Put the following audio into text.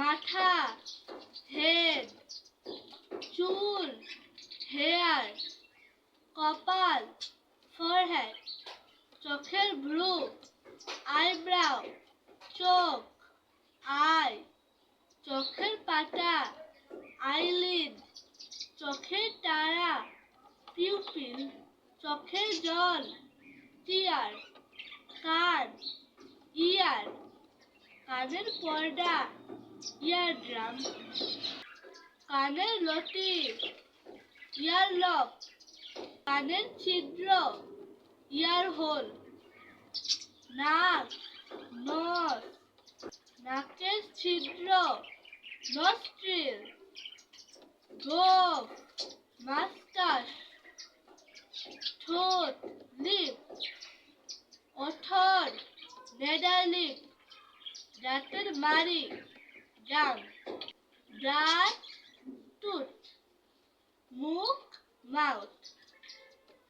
মাথা হেড, চুল হেয়ার, কপাল ফরহেড, চোখের ভ্রু আইব্রাও, চোখ আই, চোখের পাতা আইলিড, চোখের তারা পিউপিল, চোখের জল টিয়ার, কান ইয়ার, কানের পর্দা ইয়ারড্রাম, কানের লতি ইয়ারলক, কানের ছিদ্র ইয়ার হোল, নাক নস, নাকের ছিদ্র নস্ট্রিল, গোঁফ মাস্টাস, ঠোঁট লিপ, ওঠর নেডারলিপ, দাঁতের মাড়ি জাং, দাঁত টুথ, মুখ মাউথ।